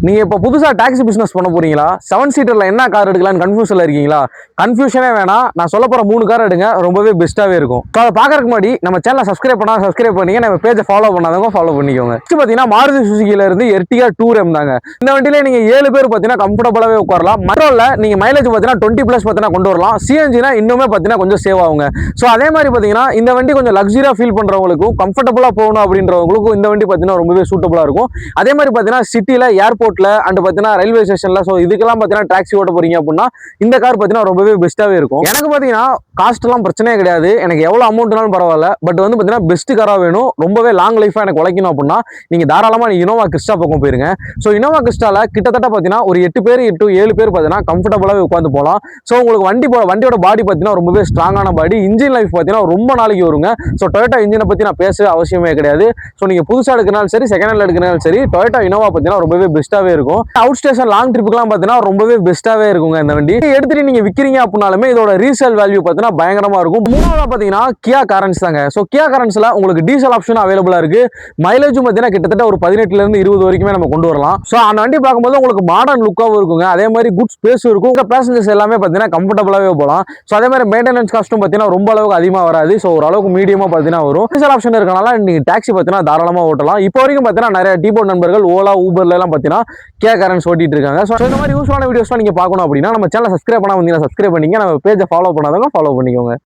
நீங்க இப்போ புதுசா டாக்ஸி பிசினஸ் பண்ண போறீங்களா? 7 சீட்டர்ல என்ன கார் எடுக்கலாம்னு கன்ஃபியூஷன்ல இருக்கீங்களா? கன்ஃபியூஷனே வேணாம். நான் சொல்ல போற 3 கார் எடுங்க. ரொம்பவே பெஸ்ட்டாவே இருக்கும். ஸோ அதை பார்க்கறதுக்கு முன்னாடி நம்ம சேனலை சப்ஸ்கிரைப் பண்ணீங்க. நம்ம பேஜை ஃபாலோ பண்ணாதவங்க ஃபாலோ பண்ணிக்கோங்க. நெக்ஸ்ட் பார்த்தீங்கன்னா மாருதி சுசுகில இருந்து எர்டிகா டூரம் தாங்க. இந்த வண்டியில நீங்க 7 பேர் பார்த்தீங்கன்னா கம்ஃபர்டபுளாவே உட்காரலாம். மெட்ரோல நீங்க மைலேஜ் பார்த்தீங்கன்னா 20+ பார்த்தீங்கன்னா கொண்டு வரலாம். சிஎன்ஜினா இன்னுமே பார்த்தீங்கன்னா கொஞ்சம் சேவ் ஆகுங்க. ஸோ அதே மாதிரி பார்த்தீங்கன்னா இந்த வண்டி கொஞ்சம் லக்ஸரியா ஃபீல் பண்றவங்களுக்கும் கம்ஃபர்டபுளா போகணும் அப்படின்றவங்களுக்கும் இந்த வண்டி பார்த்தீங்கன்னா ரொம்பவே சூட்டபுளா இருக்கும். அதே மாதிரி பார்த்தீங்கன்னா சிட்டில ஏர்போர்ட்ல அண்ட் பார்த்தீங்கன்னா ரயில்வே ஸ்டேஷன்ல ஸோ இதுக்கெல்லாம் பார்த்தீங்கன்னா டாக்ஸி ஓட்ட போறீங்க அப்படின்னா இந்த கார் பார்த்தீங்கன்னா ரொம்பவே பெஸ்ட்டாவே இருக்கும். எனக்கு பார்த்தீங்கன்னா காஸ்ட் எல்லாம் பிரச்சனையே கிடையாது. எனக்கு எவ்வளவு அமௌண்ட்னாலும் பரவாயில்ல. பட் வந்து பார்த்தீங்கன்னா பெஸ்ட் காரா வேணும், ரொம்பவே லாங் லைஃபா எனக்கு உழைக்கணும் அப்படின்னா நீங்க தாராளமா இனோவா கிறிஸ்டா பக்கம் போயிருங்க. ஸோ இனோவா கிறிஸ்டால கிட்டத்தட்ட பார்த்தீங்கன்னா ஒரு 8 பேர் 7 பேர் பார்த்தீங்கன்னா கம்ஃபர்டபுளாவே உட்காந்து போகலாம். ஸோ உங்களுக்கு வண்டியோட பாடி பார்த்தீங்கன்னா ரொம்பவே ஸ்ட்ராங்கான பாடி, இன்ஜின் லைஃப் பார்த்தீங்கன்னா ரொம்ப நாளைக்கு வருங்க. ஸோ டொயோட்டா இன்ஜினை பத்தி நான் பேச அவசியமே கிடையாது. ஸோ நீங்க புதுசா எடுக்கிறனாலும் சரி, செகண்ட் ஹேண்ட்ல எடுக்கிறனாலும் சரி, டொயோட்டா இனோவா பார்த்தீங்கன்னா ரொம்பவே பெஸ்ட்டாவே இருக்கும். அவுட் ஸ்டேஷன் லாங் ட்ரிப்புக்குலாம் பார்த்தீங்கன்னா ரொம்பவே பெஸ்ட்டாவே இருக்குங்க. இந்த வண்டி எடுத்துட்டு நீங்க விற்கிறீங்க அப்படின்னாலுமே இதோட ரீசேல் வேல்யூ பார்த்தீங்கன்னா பயங்கரமா இருக்கும். மூணாவதா பார்த்தீங்கன்னா கியா காரன்ஸ் தாங்க. ஸோ கியா காரன்ஸ்ல உங்களுக்கு டீசல் ஆப்ஷன் அவைலபிளா இருக்கு. மைலேஜும் பார்த்தீங்கன்னா கிட்டத்தட்ட ஒரு 18ல இருந்து 20 வரைக்குமே நம்ம கொண்டு வரலாம். ஸோ அந்த வண்டி பார்க்கும்போது உங்களுக்கு மாடர்ன் லுக்காகவும் இருக்குங்க. அதே மாதிரி குட் ஸ்பேஸ் இருக்கும். பேசஞ்சர்ஸ் எல்லாமே பார்த்தீங்கன்னா கம்ஃபர்டபுளாவே போகலாம். ஸோ அதே மாதிரி மெயின்டெனன்ஸ் காஸ்ட்டும் பார்த்தீங்கன்னா ரொம்ப அளவுக்கு அதிகமாக வராது. ஸோ ஓரளவுக்கு மீடியமா பார்த்தீங்கன்னா வரும். டீசல் ஆப்ஷன் இருக்கனால நீங்க டாக்ஸி பார்த்தீங்கன்னா தாராளமாக ஓட்டலாம். இப்போ வரைக்கும் பார்த்தீங்கன்னா நிறைய டீபோட் நண்பர்கள் ஓலா ஊபர்ல எல்லாம் பார்த்தீங்கன்னா கியா காரன்ஸ் ஓட்டிட்டு இருக்காங்க. ஸோ இந்த மாதிரி யூஸ்ஃபுல்லான வீடியோஸ்லாம் நீங்க பார்க்கணும் அப்படின்னா நம்ம சேனலை சப்ஸ்கிரைப் பண்ணாம வந்தீங்கன்னா சப்ஸ்கிரைப் பண்ணிங்க. நம்ம பேஜை ஃபாலோ பண்ணாதவங்க ஃபாலோ பண்ணிக்கோங்க.